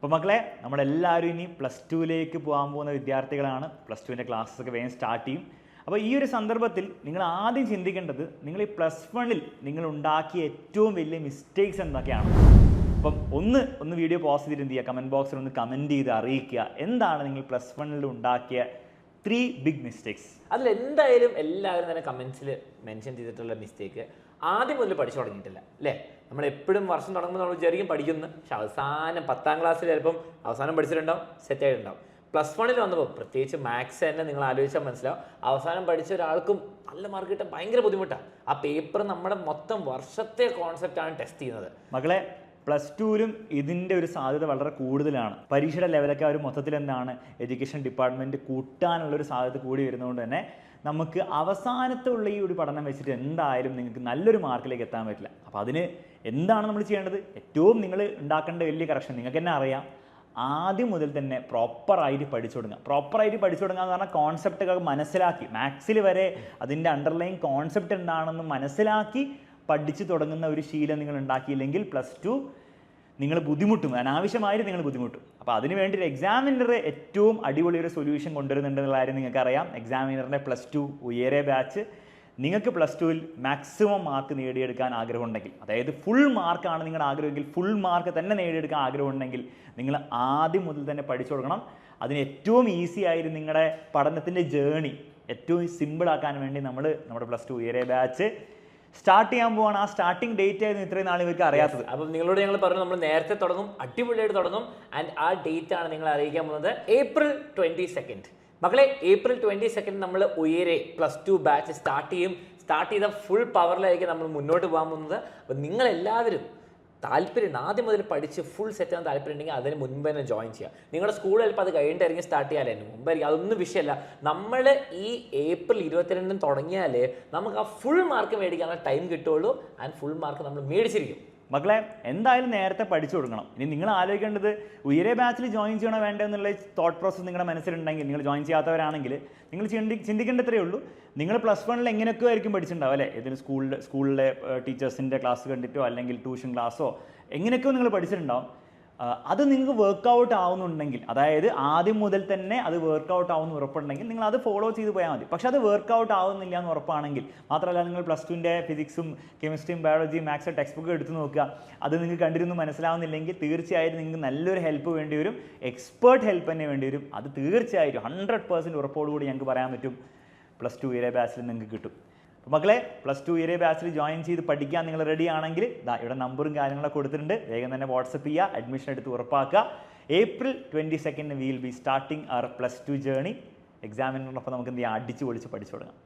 അപ്പോൾ മക്കളെ, നമ്മളെല്ലാവരും ഇനി +2ലേക്ക് പോകാൻ പോകുന്ന വിദ്യാർത്ഥികളാണ്. +2ൻ്റെ ക്ലാസ്സൊക്കെ വേഗം സ്റ്റാർട്ട് ചെയ്യും. അപ്പോൾ ഈ ഒരു സന്ദർഭത്തിൽ നിങ്ങൾ ആദ്യം ചിന്തിക്കേണ്ടത്, നിങ്ങൾ ഈ +1-ൽ നിങ്ങൾ ഉണ്ടാക്കിയ ഏറ്റവും വലിയ മിസ്റ്റേക്സ് എന്തൊക്കെയാണ്. അപ്പം ഒന്ന് വീഡിയോ പോസ്റ്റ് ചെയ്തിട്ട് എന്ത് ചെയ്യുക, കമൻറ്റ് ബോക്സിൽ ഒന്ന് കമൻറ്റ് ചെയ്ത് അറിയിക്കുക എന്താണ് നിങ്ങൾ +1-ൽ ഉണ്ടാക്കിയ 3 ബിഗ് മിസ്റ്റേക്സ്. അതിലെന്തായാലും എല്ലാവരും തന്നെ കമൻസിൽ മെൻഷൻ ചെയ്തിട്ടുള്ള മിസ്റ്റേക്ക് ആദ്യം മുതൽ പഠിച്ചു തുടങ്ങിയിട്ടില്ല അല്ലേ. നമ്മൾ എപ്പോഴും വർഷം തുടങ്ങുമ്പോൾ നമ്മൾ വിചാരിക്കും പഠിക്കുന്നു, പക്ഷെ അവസാനം 10ാം ക്ലാസ്സിൽ ചിലപ്പം അവസാനം പഠിച്ചിട്ടുണ്ടാവും, സെറ്റായിട്ടുണ്ടാവും. +1-ൽ വന്നപ്പോൾ പ്രത്യേകിച്ച് മാത്സ് തന്നെ നിങ്ങൾ ആലോചിച്ചാൽ മനസ്സിലാവും, അവസാനം പഠിച്ച ഒരാൾക്കും നല്ല മാർക്ക് കിട്ടാൻ ഭയങ്കര ബുദ്ധിമുട്ടാണ്. ആ പേപ്പർ നമ്മുടെ മൊത്തം വർഷത്തെ കോൺസെപ്റ്റാണ് ടെസ്റ്റ് ചെയ്യുന്നത്. മക്കളെ, +2-ലും ഇതിൻ്റെ ഒരു സാധ്യത വളരെ കൂടുതലാണ്. പരീക്ഷയുടെ ലെവലൊക്കെ അവർ മൊത്തത്തിൽ എന്താണ് എഡ്യൂക്കേഷൻ ഡിപ്പാർട്ട്മെൻറ്റ് കൂട്ടാനുള്ളൊരു സാധ്യത കൂടി വരുന്നതുകൊണ്ട് തന്നെ നമുക്ക് അവസാനത്തുള്ള ഈ ഒരു പഠനം വെച്ചിട്ട് എന്തായാലും നിങ്ങൾക്ക് നല്ലൊരു മാർക്കിലേക്ക് എത്താൻ പറ്റില്ല. അപ്പോൾ അതിന് എന്താണ് നമ്മൾ ചെയ്യേണ്ടത്? ഏറ്റവും നിങ്ങൾ ഉണ്ടാക്കേണ്ട വലിയ കറക്ഷൻ നിങ്ങൾക്ക് തന്നെ അറിയാം, ആദ്യം മുതൽ തന്നെ പ്രോപ്പറായിട്ട് പഠിച്ചു തുടങ്ങുക. പ്രോപ്പറായിട്ട് പഠിച്ചു തുടങ്ങുക എന്ന് പറഞ്ഞാൽ കോൺസെപ്റ്റൊക്കെ മനസ്സിലാക്കി, മാത്സിൽ വരെ അതിൻ്റെ അണ്ടർലൈൻ കോൺസെപ്റ്റ് എന്താണെന്ന് മനസ്സിലാക്കി പഠിച്ചു തുടങ്ങുന്ന ഒരു ശീലം നിങ്ങൾ ഉണ്ടാക്കിയില്ലെങ്കിൽ +2 നിങ്ങൾ ബുദ്ധിമുട്ടും, അനാവശ്യമായിട്ട് നിങ്ങൾ ബുദ്ധിമുട്ടും. അപ്പോൾ അതിന് വേണ്ടി ഒരു എക്സാമിനർ ഏറ്റവും അടിപൊളി ഒരു സൊല്യൂഷൻ കൊണ്ടുവരുന്നുണ്ടെന്നുള്ള കാര്യം നിങ്ങൾക്കറിയാം. എക്സാമിനറിൻ്റെ +2 ഉയരെ ബാച്ച്. നിങ്ങൾക്ക് +2-ൽ മാക്സിമം മാർക്ക് നേടിയെടുക്കാൻ ആഗ്രഹമുണ്ടെങ്കിൽ, അതായത് ഫുൾ മാർക്കാണ് നിങ്ങളുടെ ആഗ്രഹമെങ്കിൽ, ഫുൾ മാർക്ക് തന്നെ നേടിയെടുക്കാൻ ആഗ്രഹമുണ്ടെങ്കിൽ നിങ്ങൾ ആദ്യം മുതൽ തന്നെ പഠിച്ചു തുടങ്ങണം. അതിന് ഏറ്റവും ഈസി ആയിട്ട് നിങ്ങളുടെ പഠനത്തിൻ്റെ ജേണി ഏറ്റവും സിമ്പിളാക്കാൻ വേണ്ടി നമ്മുടെ +2 ഉയരെ ബാച്ച് സ്റ്റാർട്ട് ചെയ്യാൻ പോവാണ്. ആ സ്റ്റാർട്ടിംഗ് ഡേറ്റ് ആയിരുന്നു ഇത്രയും നാൾ ഇവർക്ക് അറിയാത്തത്. അപ്പം നിങ്ങളോട് ഞങ്ങൾ പറഞ്ഞു, നമ്മൾ നേരത്തെ തുടങ്ങും, അടിപൊളിയായിട്ട് തുടങ്ങും. ആൻഡ് ആ ഡേറ്റ് ആണ് നിങ്ങൾ അറിയിക്കാൻ പോകുന്നത് April 22. മക്കളെ, April 22 നമ്മൾ ഉയരെ +2 ബാച്ച് സ്റ്റാർട്ട് ചെയ്യും. സ്റ്റാർട്ട് ചെയ്ത ഫുൾ പവറിലായിരിക്കും നമ്മൾ മുന്നോട്ട് പോകാൻ പോകുന്നത്. അപ്പം നിങ്ങളെല്ലാവരും താല്പര്യം ആദ്യം മുതൽ പഠിച്ച് ഫുൾ സെറ്റ് ആകാൻ താല്പര്യം ഉണ്ടെങ്കിൽ അതിന് മുൻപ് തന്നെ ജോയിൻ ചെയ്യുക. നിങ്ങളുടെ സ്കൂൾ ചിലപ്പോൾ അത് കഴിഞ്ഞിട്ടായിരിക്കും സ്റ്റാർട്ട് ചെയ്യാൻ മുമ്പായിരിക്കും, അതൊന്നും വിഷയമല്ല. നമ്മൾ ഈ April 22 തുടങ്ങിയാൽ നമുക്ക് ആ ഫുൾ മാർക്ക് മേടിക്കാനുള്ള ടൈം കിട്ടുള്ളൂ. ആൻഡ് ഫുൾ മാർക്ക് നമ്മൾ മേടിച്ചിരിക്കും. മക്കളെ, എന്തായാലും നേരത്തെ പഠിച്ചു കൊടുക്കണം. ഇനി നിങ്ങൾ ആലോചിക്കേണ്ടത് ഉയരെ ബാച്ചിൽ ജോയിൻ ചെയ്യണോ വേണ്ടോ എന്നുള്ള തോട്ട് പ്രോസസ്സ് നിങ്ങളുടെ മനസ്സിലുണ്ടെങ്കിൽ, നിങ്ങൾ ജോയിൻ ചെയ്യാത്തവരാണെങ്കിൽ നിങ്ങൾ ചിന്തിക്കേണ്ടത്രേ ഉള്ളൂ. നിങ്ങൾ +1-ൽ എങ്ങനെയൊക്കെ ആയിരിക്കും പഠിച്ചിട്ടുണ്ടാവും അല്ലേ. ഏതെങ്കിലും സ്കൂളിലെ ടീച്ചേഴ്സിൻ്റെ ക്ലാസ് കണ്ടിട്ടോ അല്ലെങ്കിൽ ട്യൂഷൻ ക്ലാസ്സോ എങ്ങനെയൊക്കെയോ നിങ്ങൾ പഠിച്ചിട്ടുണ്ടാവും. അത് നിങ്ങൾക്ക് വർക്കൗട്ട് ആവുന്നുണ്ടെങ്കിൽ, അതായത് ആദ്യം മുതൽ തന്നെ അത് വർക്കൗട്ട് ആവുമെന്ന് ഉറപ്പുണ്ടെങ്കിൽ നിങ്ങൾ അത് ഫോളോ ചെയ്ത് പോയാൽ മതി. പക്ഷെ അത് വർക്കൗട്ട് ആവുന്നില്ല എന്ന് ഉറപ്പാണെങ്കിൽ, മാത്രമല്ല നിങ്ങൾ +2-ൻ്റെ ഫിസിക്സും കെമിസ്ട്രിയും ബയോളജിയും മാത്സ് ടെക്സ്റ്റ് ബുക്ക് എടുത്ത് നോക്കുക, അത് നിങ്ങൾക്ക് കണ്ടിരുന്നു മനസ്സിലാവുന്നില്ലെങ്കിൽ തീർച്ചയായിട്ടും നിങ്ങൾക്ക് നല്ലൊരു ഹെൽപ്പ് വേണ്ടി വരും, എക്സ്പേർട്ട് ഹെൽപ്പ് തന്നെ വേണ്ടി വരും. അത് തീർച്ചയായിട്ടും 100% ഉറപ്പോടുകൂടി ഞങ്ങൾക്ക് പറയാൻ പറ്റും +2 ഉയരെ ബാച്ചിൽ നിങ്ങൾക്ക് കിട്ടും. അപ്പോൾ മക്കളെ, +2 ഉയരെ ബാച്ചിൽ ജോയിൻ ചെയ്ത് പഠിക്കാൻ നിങ്ങൾ റെഡി ആണെങ്കിൽ ഇവിടെ നമ്പറും കാര്യങ്ങളൊക്കെ കൊടുത്തിട്ടുണ്ട്, വേഗം തന്നെ വാട്സപ്പ് ചെയ്യുക, അഡ്മിഷൻ എടുത്ത് ഉറപ്പാക്കുക. April 22 will be starting our +2 journey. എക്സാമിനോടൊപ്പം നമുക്ക് എന്ത് ചെയ്യാം, അടിച്ച് പൊളിച്ച് പഠിച്ചു തുടങ്ങാം.